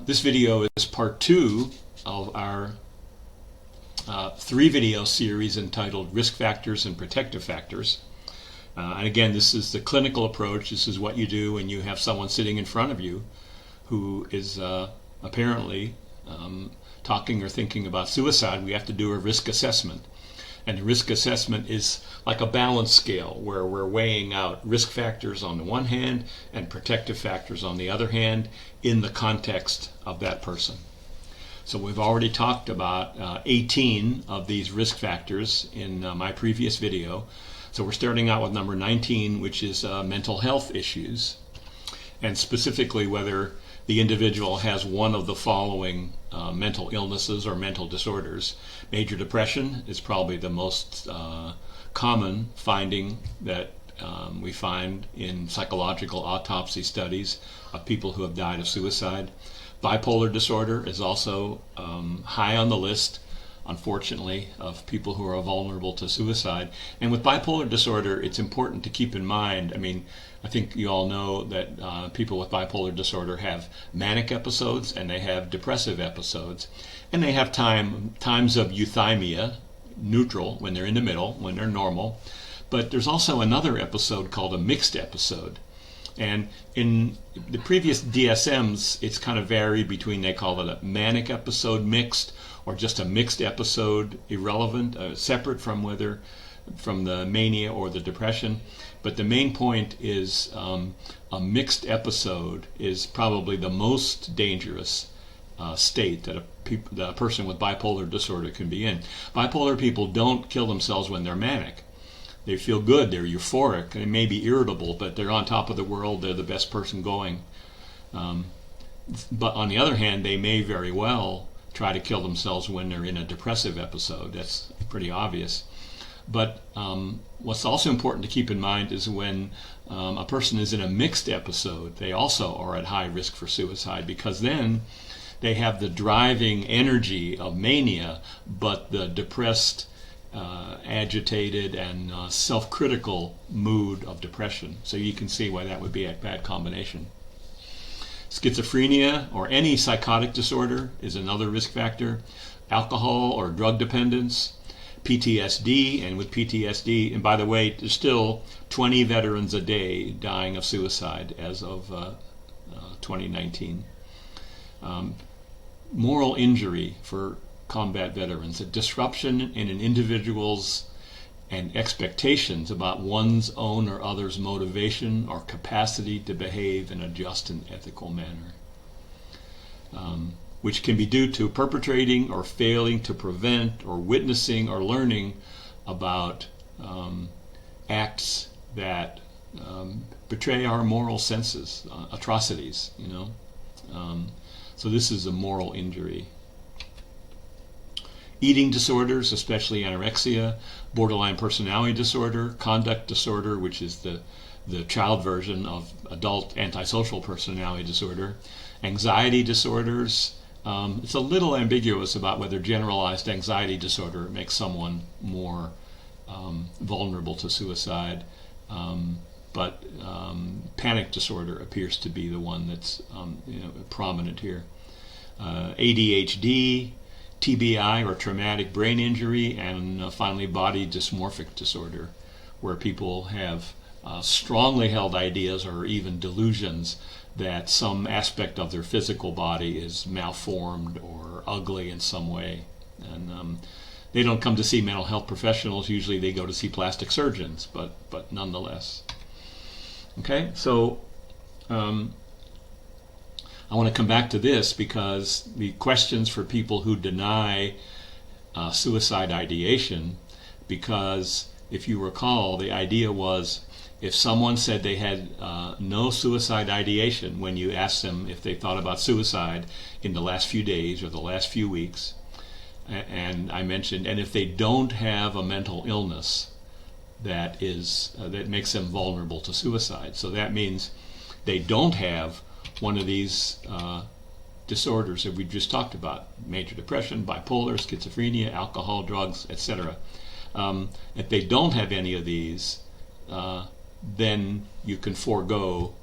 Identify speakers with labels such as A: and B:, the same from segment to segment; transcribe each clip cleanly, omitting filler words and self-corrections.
A: This video is part 2 of our 3-video series entitled Risk Factors and Protective Factors. And again, this is the clinical approach. This is what you do when you have someone sitting in front of you who is apparently talking or thinking about suicide. We have to do a risk assessment. And the risk assessment is like a balance scale where we're weighing out risk factors on the one hand and protective factors on the other hand in the context of that person. So we've already talked about 18 of these risk factors in my previous video. So we're starting out with number 19, which is mental health issues, and specifically whether the individual has one of the following mental illnesses or mental disorders. Major depression is probably the most common finding that we find in psychological autopsy studies of people who have died of suicide. Bipolar disorder is also high on the list, unfortunately, of people who are vulnerable to suicide. And with bipolar disorder, it's important to keep in mind, I think you all know that people with bipolar disorder have manic episodes and they have depressive episodes. And they have times of euthymia, neutral, when they're in the middle, when they're normal. But there's also another episode called a mixed episode. And in the previous DSMs, it's kind of varied between, they call it a manic episode mixed, or just a mixed episode irrelevant, separate from the mania or the depression. But the main point is a mixed episode is probably the most dangerous state that a person with bipolar disorder can be in. Bipolar people don't kill themselves when they're manic. They feel good, they're euphoric, they may be irritable, but they're on top of the world, they're the best person going. But on the other hand, they may very well try to kill themselves when they're in a depressive episode. That's pretty obvious. But what's also important to keep in mind is when a person is in a mixed episode, they also are at high risk for suicide, because then they have the driving energy of mania, but the depressed, agitated, and self-critical mood of depression. So you can see why that would be a bad combination. Schizophrenia or any psychotic disorder is another risk factor. Alcohol or drug dependence. PTSD, and with PTSD, and by the way, there's still 20 veterans a day dying of suicide as of 2019. Moral injury for combat veterans, a disruption in an individual's and expectations about one's own or others' motivation or capacity to behave in a just and ethical manner, which can be due to perpetrating or failing to prevent or witnessing or learning about acts that betray our moral senses, atrocities, So this is a moral injury. Eating disorders, especially anorexia, borderline personality disorder, conduct disorder, which is the child version of adult antisocial personality disorder, anxiety disorders. It's a little ambiguous about whether generalized anxiety disorder makes someone more vulnerable to suicide, but panic disorder appears to be the one that's prominent here. ADHD, TBI or traumatic brain injury, and finally body dysmorphic disorder, where people have strongly held ideas or even delusions that some aspect of their physical body is malformed or ugly in some way. And they don't come to see mental health professionals. Usually they go to see plastic surgeons, but nonetheless. Okay, so I want to come back to this because the questions for people who deny suicide ideation, because if you recall, the idea was if someone said they had no suicide ideation when you asked them if they thought about suicide in the last few days or the last few weeks, and I mentioned, and if they don't have a mental illness that makes them vulnerable to suicide. So that means they don't have one of these disorders that we just talked about: major depression, bipolar, schizophrenia, alcohol, drugs, etc. If they don't have any of these, then you can forego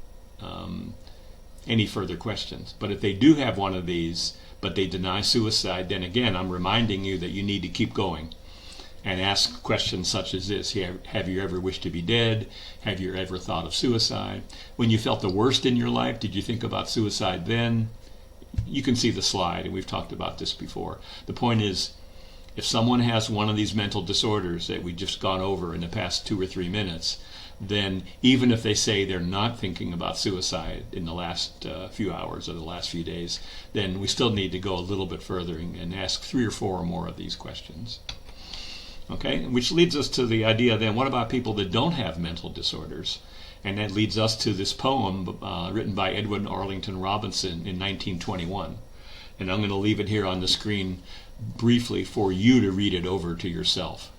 A: any further questions. But if they do have one of these, but they deny suicide, then again, I'm reminding you that you need to keep going and ask questions such as this. Have you ever wished to be dead? Have you ever thought of suicide? When you felt the worst in your life, did you think about suicide then? You can see the slide, and we've talked about this before. The point is, if someone has one of these mental disorders that we've just gone over in the past 2 or 3 minutes, then even if they say they're not thinking about suicide in the last few hours or the last few days, then we still need to go a little bit further and ask 3 or 4 or more of these questions. Okay, which leads us to the idea then, what about people that don't have mental disorders? And that leads us to this poem written by Edwin Arlington Robinson in 1921. And I'm going to leave it here on the screen briefly for you to read it over to yourself.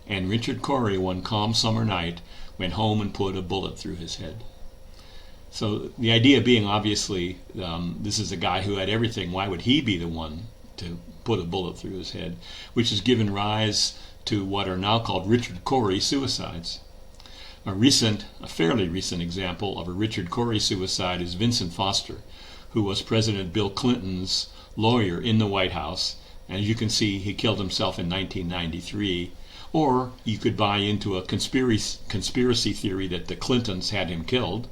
A: And Richard Cory, one calm summer night, went home and put a bullet through his head. So the idea being, obviously, this is a guy who had everything. Why would he be the one to put a bullet through his head? Which has given rise to what are now called Richard Cory suicides. A fairly recent example of a Richard Cory suicide is Vincent Foster, who was President Bill Clinton's lawyer in the White House. And as you can see, he killed himself in 1993. Or you could buy into a conspiracy theory that the Clintons had him killed.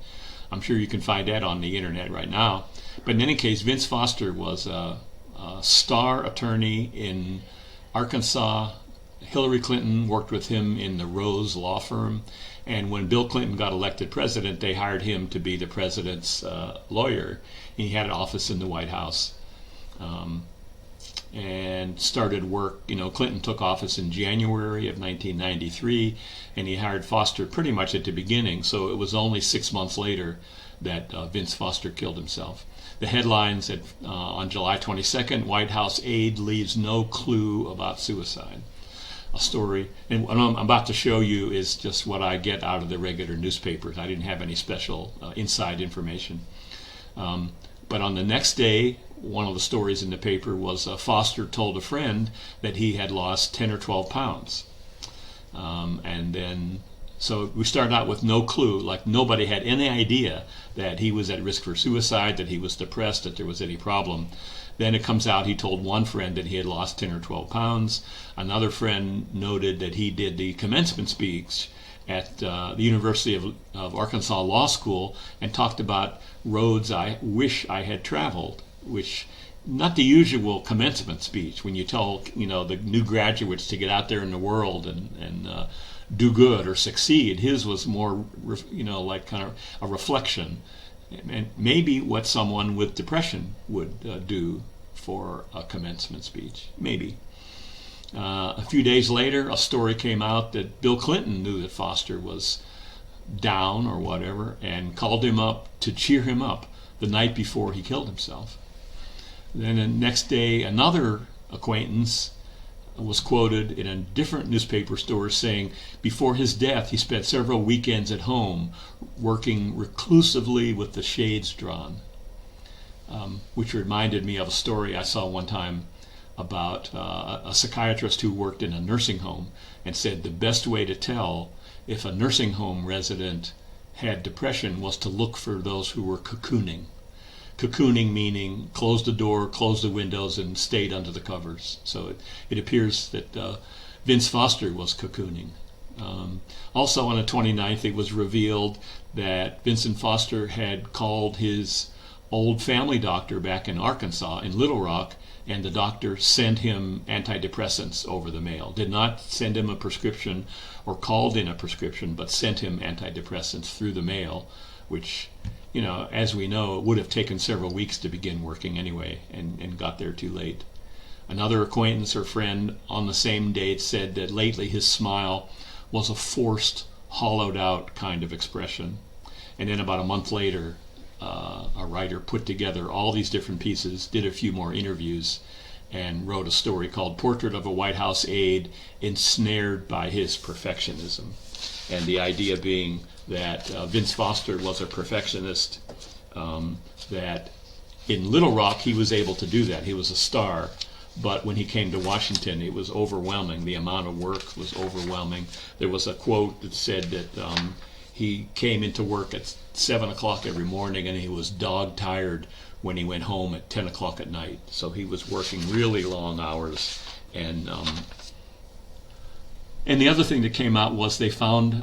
A: I'm sure you can find that on the internet right now. But in any case, Vince Foster was a star attorney in Arkansas. Hillary Clinton worked with him in the Rose law firm. And when Bill Clinton got elected president, they hired him to be the president's lawyer. And he had an office in the White House. And started work. Clinton took office in January of 1993, and he hired Foster pretty much at the beginning, so it was only 6 months later that Vince Foster killed himself. The headlines on July 22nd, White House aide leaves no clue about suicide. A story, and what I'm about to show you is just what I get out of the regular newspapers. I didn't have any special inside information. But on the next day, one of the stories in the paper was Foster told a friend that he had lost 10 or 12 pounds. So we started out with no clue, like nobody had any idea that he was at risk for suicide, that he was depressed, that there was any problem. Then it comes out he told one friend that he had lost 10 or 12 pounds. Another friend noted that he did the commencement speech at the University of Arkansas Law School and talked about roads I wish I had traveled, which not the usual commencement speech when you tell the new graduates to get out there in the world and do good or succeed. His was more like kind of a reflection, and maybe what someone with depression would do for a commencement speech, maybe. A few days later, a story came out that Bill Clinton knew that Foster was down or whatever and called him up to cheer him up the night before he killed himself. Then the next day, another acquaintance was quoted in a different newspaper story saying before his death he spent several weekends at home working reclusively with the shades drawn, which reminded me of a story I saw one time about a psychiatrist who worked in a nursing home and said the best way to tell if a nursing home resident had depression was to look for those who were cocooning. Cocooning meaning closed the door, closed the windows, and stayed under the covers. So it appears that Vince Foster was cocooning. Also on the 29th, it was revealed that Vincent Foster had called his old family doctor back in Arkansas, in Little Rock, and the doctor sent him antidepressants over the mail. Did not send him a prescription or called in a prescription, but sent him antidepressants through the mail, which, as we know, it would have taken several weeks to begin working anyway, and got there too late. Another acquaintance or friend on the same date said that lately his smile was a forced, hollowed out kind of expression. And then about a month later, a writer put together all these different pieces, did a few more interviews, and wrote a story called Portrait of a White House Aide Ensnared by His Perfectionism. And the idea being that Vince Foster was a perfectionist, that in Little Rock he was able to do that. He was a star. But when he came to Washington, it was overwhelming. The amount of work was overwhelming. There was a quote that said that he came into work at 7 o'clock every morning and he was dog tired when he went home at 10 o'clock at night. So he was working really long hours. And the other thing that came out was they found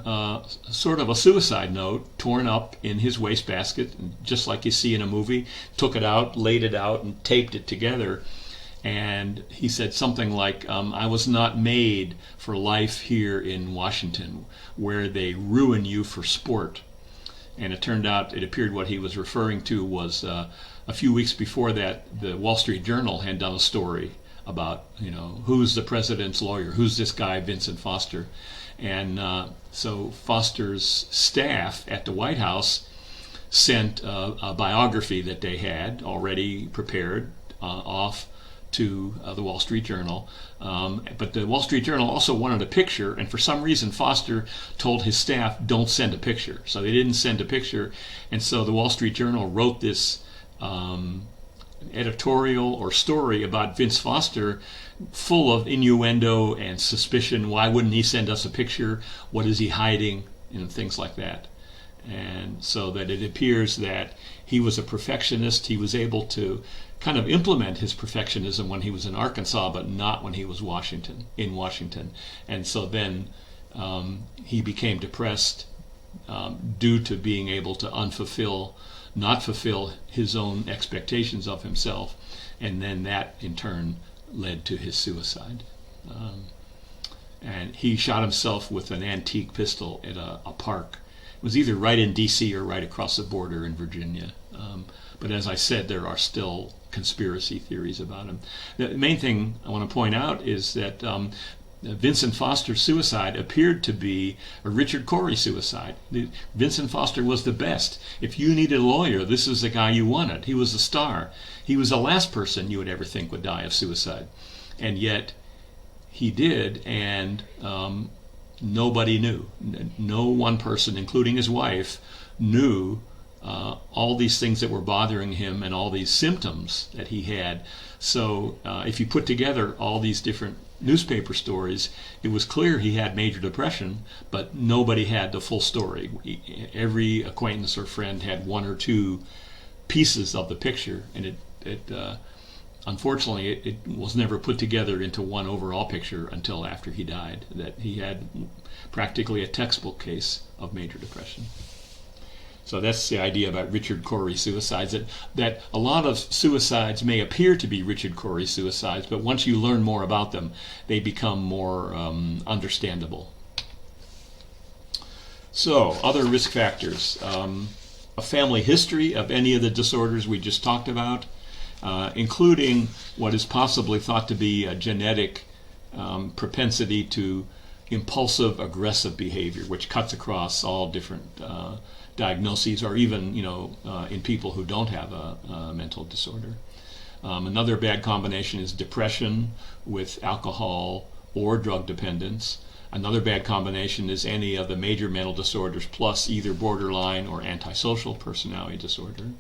A: sort of a suicide note torn up in his wastebasket, just like you see in a movie. Took it out, laid it out, and taped it together. And he said something like, I was not made for life here in Washington, where they ruin you for sport. And it turned out, it appeared what he was referring to was a few weeks before that, the Wall Street Journal had done a story about, who's the president's lawyer, who's this guy, Vincent Foster. And so Foster's staff at the White House sent a biography that they had already prepared off to the Wall Street Journal. But the Wall Street Journal also wanted a picture, and for some reason Foster told his staff, don't send a picture. So they didn't send a picture, and so the Wall Street Journal wrote this editorial or story about Vince Foster full of innuendo and suspicion. Why wouldn't he send us a picture? What is he hiding? Things like that. And so that it appears that he was a perfectionist. He was able to kind of implement his perfectionism when he was in Arkansas, but not when he was in Washington. And so then he became depressed due to being able to not fulfill his own expectations of himself. And then that in turn led to his suicide. And he shot himself with an antique pistol at a park. It was either right in D.C. or right across the border in Virginia. But as I said, there are still conspiracy theories about him. The main thing I want to point out is that Vincent Foster's suicide appeared to be a Richard Corey suicide. Vincent Foster was the best. If you needed a lawyer, this is the guy you wanted. He was a star. He was the last person you would ever think would die of suicide. And yet he did, and nobody knew. No one person, including his wife, knew all these things that were bothering him and all these symptoms that he had. So if you put together all these different newspaper stories, it was clear he had major depression, but nobody had the full story. Every acquaintance or friend had one or two pieces of the picture, and unfortunately it was never put together into one overall picture until after he died, that he had practically a textbook case of major depression. So that's the idea about Richard Corey suicides, that a lot of suicides may appear to be Richard Corey suicides, but once you learn more about them, they become more understandable. So, other risk factors. A family history of any of the disorders we just talked about, including what is possibly thought to be a genetic propensity to impulsive, aggressive behavior, which cuts across all different diagnoses, or even in people who don't have a mental disorder. Another bad combination is depression with alcohol or drug dependence. Another bad combination is any of the major mental disorders plus either borderline or antisocial personality disorder.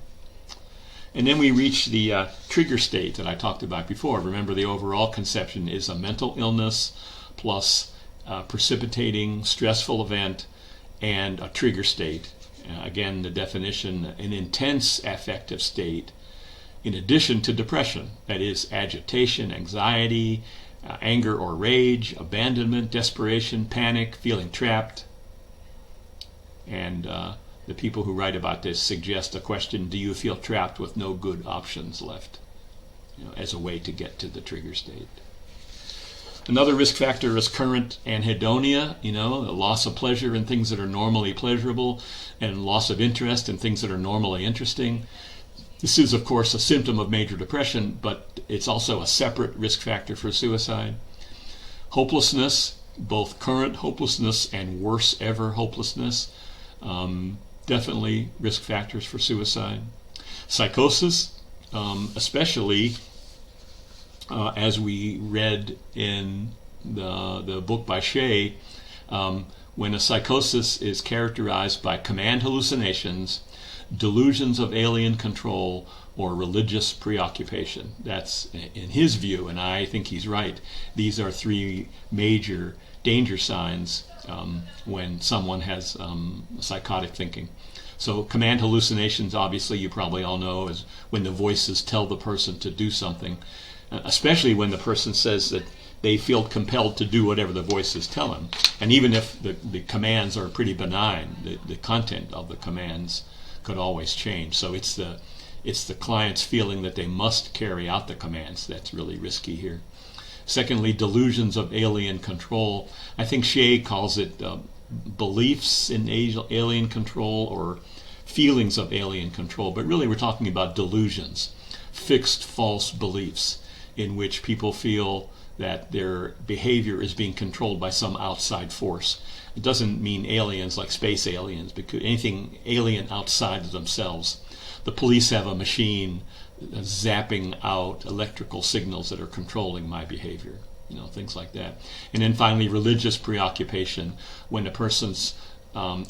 A: And then we reach the trigger state that I talked about before. Remember, the overall conception is a mental illness plus precipitating stressful event and a trigger state. Again, the definition, an intense affective state in addition to depression, that is agitation, anxiety, anger or rage, abandonment, desperation, panic, feeling trapped. And the people who write about this suggest a question: do you feel trapped with no good options left? As a way to get to the trigger state. Another risk factor is current anhedonia, the loss of pleasure in things that are normally pleasurable, and loss of interest in things that are normally interesting. This is, of course, a symptom of major depression, but it's also a separate risk factor for suicide. Hopelessness, both current hopelessness and worse ever hopelessness. definitely risk factors for suicide. Psychosis, especially as we read in the book by Shea, when a psychosis is characterized by command hallucinations, delusions of alien control, or religious preoccupation. That's in his view, and I think he's right. These are three major danger signs when someone has psychotic thinking. So command hallucinations, obviously, you probably all know, is when the voices tell the person to do something, especially when the person says that they feel compelled to do whatever the voices tell them. And even if the commands are pretty benign, the content of the commands could always change. So it's the client's feeling that they must carry out the commands that's really risky here. Secondly, delusions of alien control. I think Shea calls it beliefs in alien control or feelings of alien control, but really we're talking about delusions, fixed false beliefs in which people feel that their behavior is being controlled by some outside force. It doesn't mean aliens like space aliens, because anything alien outside of themselves. The police have a machine zapping out electrical signals that are controlling my behavior, things like that. And then finally, religious preoccupation, when a person's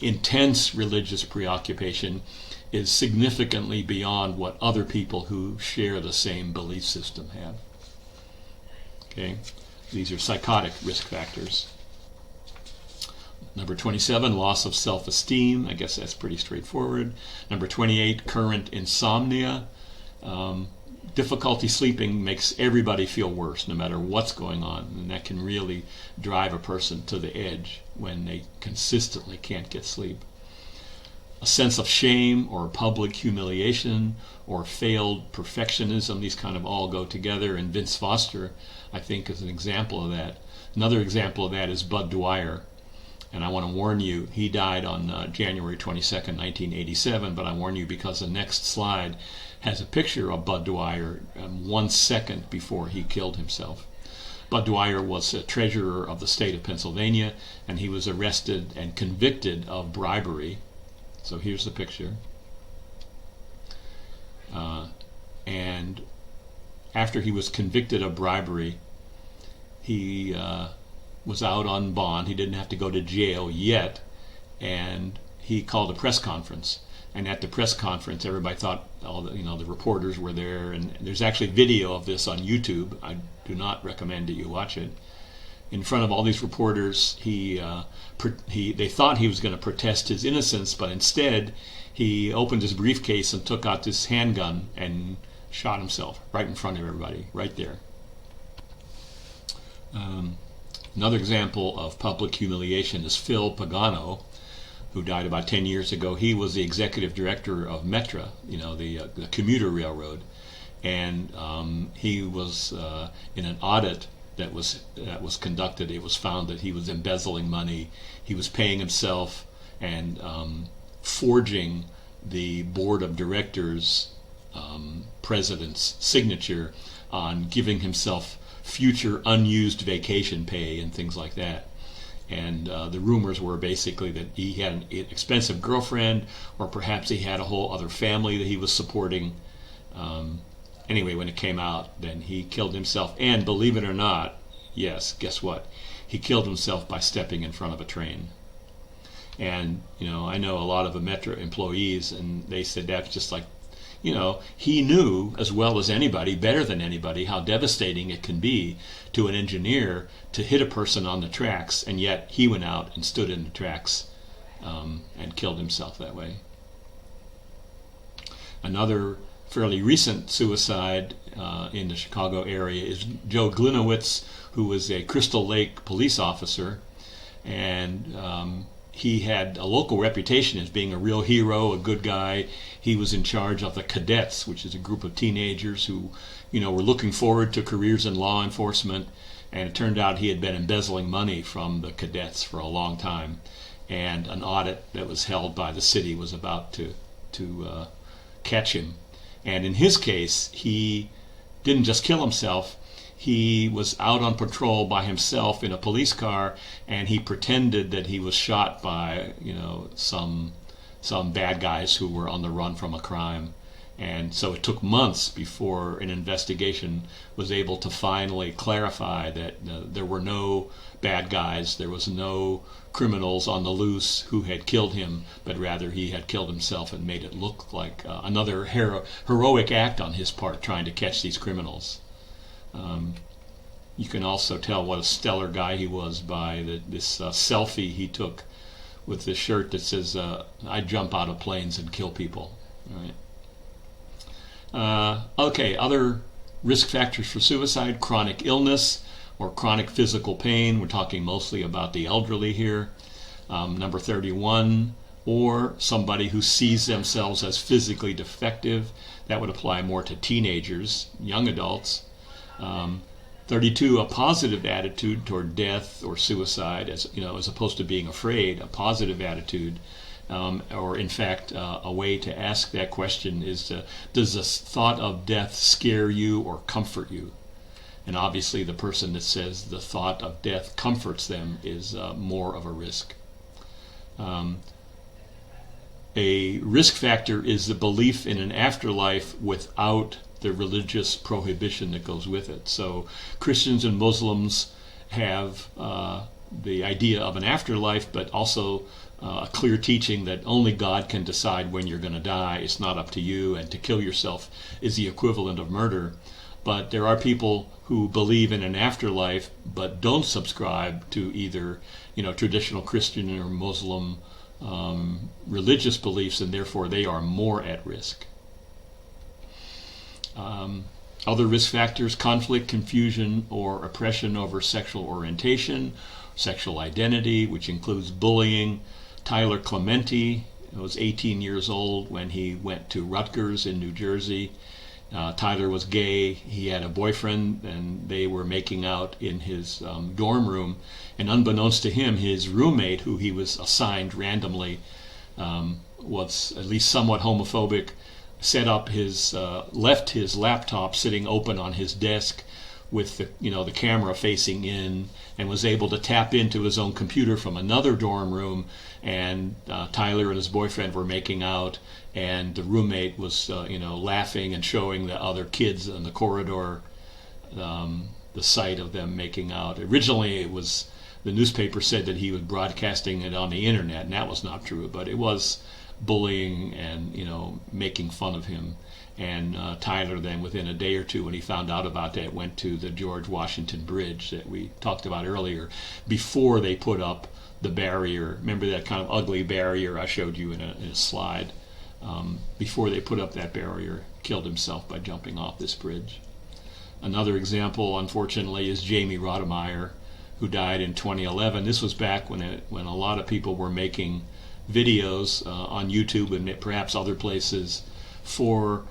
A: intense religious preoccupation is significantly beyond what other people who share the same belief system have. Okay, these are psychotic risk factors. Number 27, loss of self-esteem. I guess that's pretty straightforward. Number 28, current insomnia. Difficulty sleeping makes everybody feel worse, no matter what's going on, and that can really drive a person to the edge when they consistently can't get sleep. A sense of shame or public humiliation or failed perfectionism, these kind of all go together, and Vince Foster, I think, is an example of that. Another example of that is Bud Dwyer. And I want to warn you, he died on January 22nd, 1987, but I warn you because the next slide has a picture of Bud Dwyer 1 second before he killed himself. Bud Dwyer was a treasurer of the state of Pennsylvania, and he was arrested and convicted of bribery. So here's the picture. And after he was convicted of bribery, he was out on bond. He didn't have to go to jail yet, and he called a press conference. And at the press conference, everybody thought all the reporters were there, and there's actually video of this on YouTube. I do not recommend that you watch it. In front of all these reporters, they thought he was going to protest his innocence, but instead he opened his briefcase and took out this handgun and shot himself right in front of everybody, right there. Another example of public humiliation is Phil Pagano, who died about 10 years ago. He was the executive director of Metra, the commuter railroad, and he was in an audit that was conducted. It was found that he was embezzling money. He was paying himself and forging the board of directors president's signature on giving himself future unused vacation pay and things like that. And the rumors were basically that he had an expensive girlfriend, or perhaps he had a whole other family that he was supporting. Anyway, when it came out, then he killed himself. And believe it or not, yes, guess what? He killed himself by stepping in front of a train. And, I know a lot of the Metra employees, and they said that's just like, he knew as well as anybody, better than anybody, how devastating it can be to an engineer to hit a person on the tracks, and yet he went out and stood in the tracks and killed himself that way. Another fairly recent suicide in the Chicago area is Joe Glinowitz, who was a Crystal Lake police officer, and he had a local reputation as being a real hero, a good guy. He was in charge of the cadets, which is a group of teenagers who, were looking forward to careers in law enforcement. And it turned out he had been embezzling money from the cadets for a long time. And an audit that was held by the city was about to catch him. And in his case, he didn't just kill himself. He was out on patrol by himself in a police car, and he pretended that he was shot by, some some bad guys who were on the run from a crime. And so it took months before an investigation was able to finally clarify that there were no bad guys, there was no criminals on the loose who had killed him, but rather he had killed himself and made it look like another heroic act on his part trying to catch these criminals. You can also tell what a stellar guy he was by this selfie he took with this shirt that says, I jump out of planes and kill people. All right. Okay, other risk factors for suicide: chronic illness or chronic physical pain. We're talking mostly about the elderly here. Number 31, or somebody who sees themselves as physically defective. That would apply more to teenagers, young adults. 32, a positive attitude toward death or suicide, as opposed to being afraid. A positive attitude. Or in fact, a way to ask that question is, does the thought of death scare you or comfort you? And obviously the person that says the thought of death comforts them is more of a risk. A risk factor is the belief in an afterlife without the religious prohibition that goes with it. So Christians and Muslims have the idea of an afterlife, but also a clear teaching that only God can decide when you're going to die. It's not up to you, and to kill yourself is the equivalent of murder. But there are people who believe in an afterlife but don't subscribe to either traditional Christian or Muslim religious beliefs, and therefore they are more at risk. Other risk factors: conflict, confusion, or oppression over sexual orientation, sexual identity, which includes bullying. Tyler Clementi was 18 years old when he went to Rutgers in New Jersey. Tyler was gay. He had a boyfriend, and they were making out in his dorm room. And unbeknownst to him, his roommate, who he was assigned randomly, was at least somewhat homophobic. Left his laptop sitting open on his desk with the camera facing in, and was able to tap into his own computer from another dorm room. And Tyler and his boyfriend were making out, and the roommate was laughing and showing the other kids in the corridor the sight of them making out. Originally, the newspaper said that he was broadcasting it on the internet, and that was not true, but it was bullying and making fun of him. And Tyler then, within a day or two, when he found out about that, went to the George Washington Bridge that we talked about earlier, before they put up the barrier. Remember that kind of ugly barrier I showed you in a slide? Before they put up that barrier, killed himself by jumping off this bridge. Another example, unfortunately, is Jamie Rodemeyer, who died in 2011. This was back when a lot of people were making videos on YouTube and perhaps other places for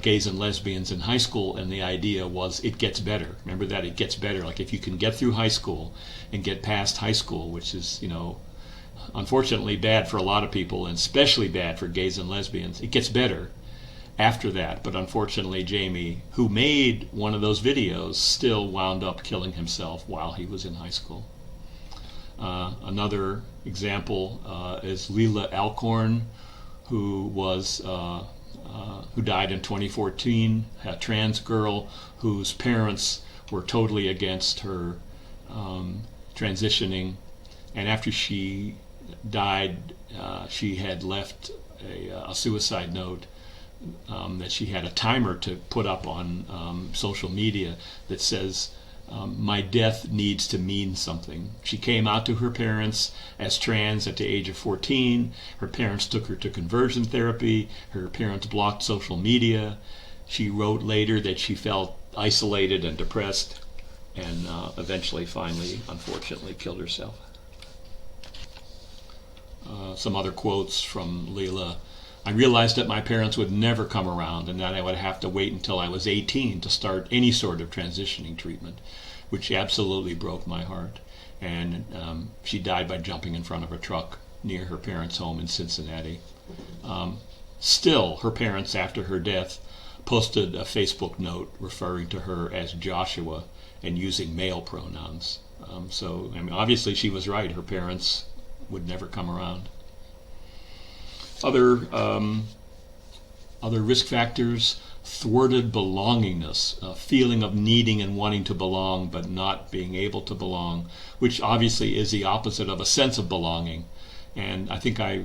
A: gays and lesbians in high school, and the idea was it gets better. Remember that? It gets better. Like, if you can get through high school and get past high school, which is unfortunately bad for a lot of people, and especially bad for gays and lesbians, it gets better after that. But unfortunately, Jamie, who made one of those videos, still wound up killing himself while he was in high school. Another example is Leila Alcorn, who died in 2014, a trans girl whose parents were totally against her transitioning. And after she died, she had left a suicide note that she had a timer to put up on social media that says, my death needs to mean something. She came out to her parents as trans at the age of 14. Her parents took her to conversion therapy. Her parents blocked social media. She wrote later that she felt isolated and depressed, and eventually, finally, unfortunately, killed herself. Some other quotes from Leila. I realized that my parents would never come around, and that I would have to wait until I was 18 to start any sort of transitioning treatment, which absolutely broke my heart. And she died by jumping in front of a truck near her parents' home in Cincinnati. Still, her parents, after her death, posted a Facebook note referring to her as Joshua and using male pronouns. So, obviously she was right. Her parents would never come around. Other other risk factors: thwarted belongingness, a feeling of needing and wanting to belong but not being able to belong, which obviously is the opposite of a sense of belonging. And I think I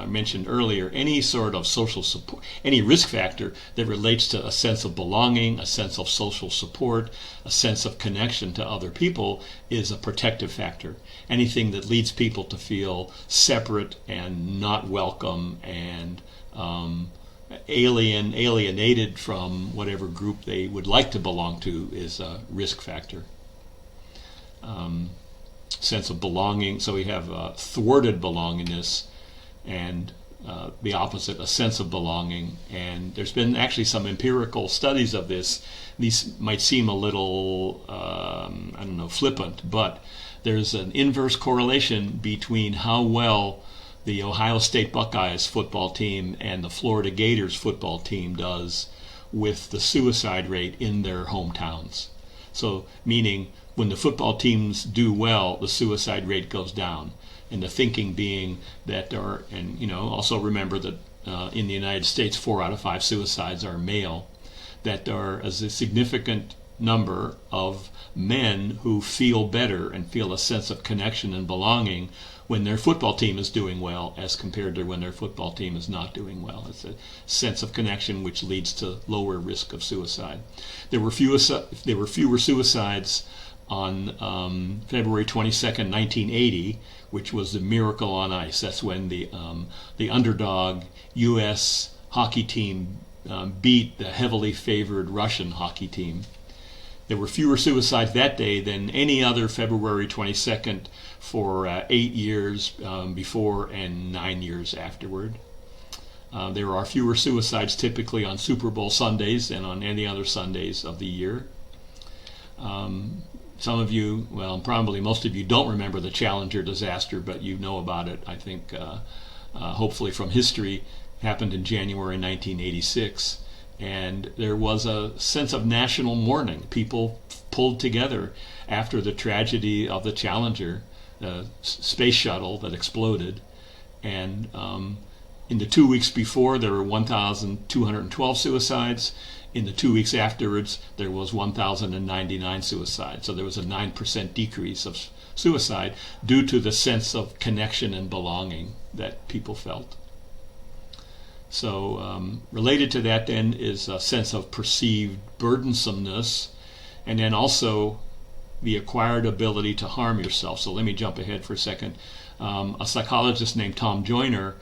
A: mentioned earlier, any sort of social support, any risk factor that relates to a sense of belonging, a sense of social support, a sense of connection to other people is a protective factor. Anything that leads people to feel separate and not welcome and alienated from whatever group they would like to belong to is a risk factor. Sense of belonging. So we have thwarted belongingness and the opposite, a sense of belonging. And there's been actually some empirical studies of this. These might seem a little, flippant, but there's an inverse correlation between how well the Ohio State Buckeyes football team and the Florida Gators football team does with the suicide rate in their hometowns. So meaning when the football teams do well, the suicide rate goes down. And the thinking being that there are, and also remember that in the United States, 4 out of 5 suicides are male, that there is a significant number of men who feel better and feel a sense of connection and belonging when their football team is doing well as compared to when their football team is not doing well. It's a sense of connection which leads to lower risk of suicide. There were fewer suicides on February 22nd, 1980, which was the Miracle on Ice. That's when the underdog U.S. hockey team beat the heavily favored Russian hockey team. There were fewer suicides that day than any other February 22nd for 8 years before and 9 years afterward. There are fewer suicides typically on Super Bowl Sundays than on any other Sundays of the year. Some of you, well, probably most of you don't remember the Challenger disaster, but you know about it, I think, hopefully from history. Happened in January 1986. And there was a sense of national mourning. People pulled together after the tragedy of the Challenger, the space shuttle that exploded. And in the 2 weeks before, there were 1,212 suicides. In the 2 weeks afterwards, there was 1,099 suicides. So there was a 9% decrease of suicide due to the sense of connection and belonging that people felt. So related to that then is a sense of perceived burdensomeness, and then also the acquired ability to harm yourself. So let me jump ahead for a second. A psychologist named Tom Joyner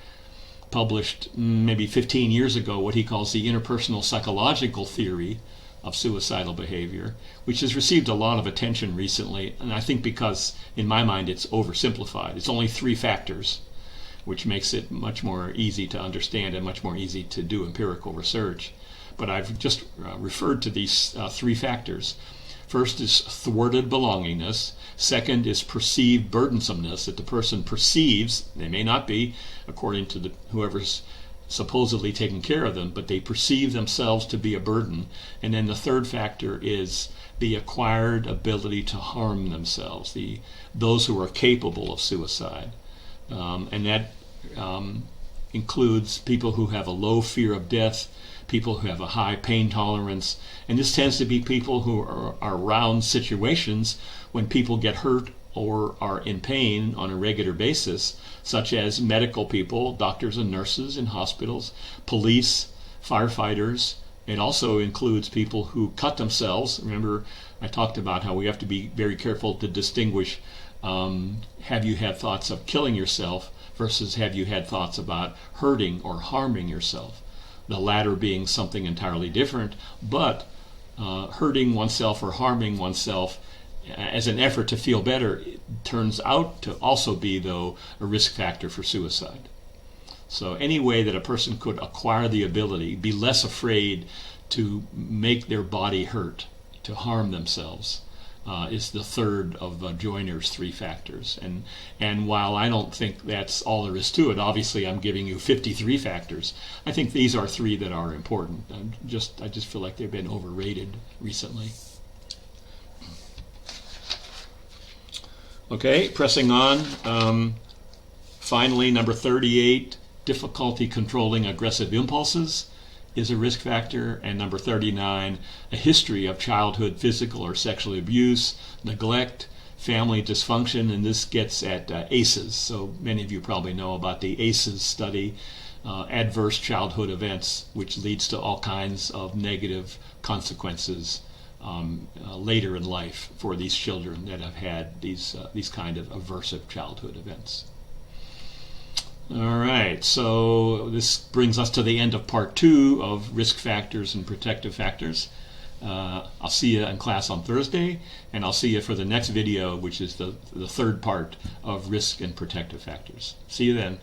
A: published maybe 15 years ago what he calls the interpersonal psychological theory of suicidal behavior, which has received a lot of attention recently, and I think because, in my mind, it's oversimplified. It's only 3 factors, which makes it much more easy to understand and much more easy to do empirical research. But I've just referred to these 3 factors. First is thwarted belongingness. Second is perceived burdensomeness, that the person perceives, they may not be, according to whoever's supposedly taking care of them, but they perceive themselves to be a burden. And then the third factor is the acquired ability to harm themselves, those who are capable of suicide. And that includes people who have a low fear of death, people who have a high pain tolerance, and this tends to be people who are around situations when people get hurt or are in pain on a regular basis, such as medical people, doctors and nurses in hospitals, police, firefighters. It also includes people who cut themselves. Remember, I talked about how we have to be very careful to distinguish have you had thoughts of killing yourself versus have you had thoughts about hurting or harming yourself. The latter being something entirely different, but hurting oneself or harming oneself as an effort to feel better turns out to also be, though, a risk factor for suicide. So any way that a person could acquire the ability, be less afraid to make their body hurt, to harm themselves, is the third of Joyner's 3 factors. And while I don't think that's all there is to it, obviously I'm giving you 53 factors, I think these are 3 that are important. I just feel like they've been overrated recently. Okay, pressing on. Finally, number 38, difficulty controlling aggressive impulses is a risk factor. And number 39, a history of childhood physical or sexual abuse, neglect, family dysfunction, and this gets at ACEs. So many of you probably know about the ACEs study, adverse childhood events, which leads to all kinds of negative consequences later in life for these children that have had these kind of aversive childhood events. All right, so this brings us to the end of part 2 of risk factors and protective factors. I'll see you in class on Thursday, and I'll see you for the next video, which is the third part of risk and protective factors. See you then.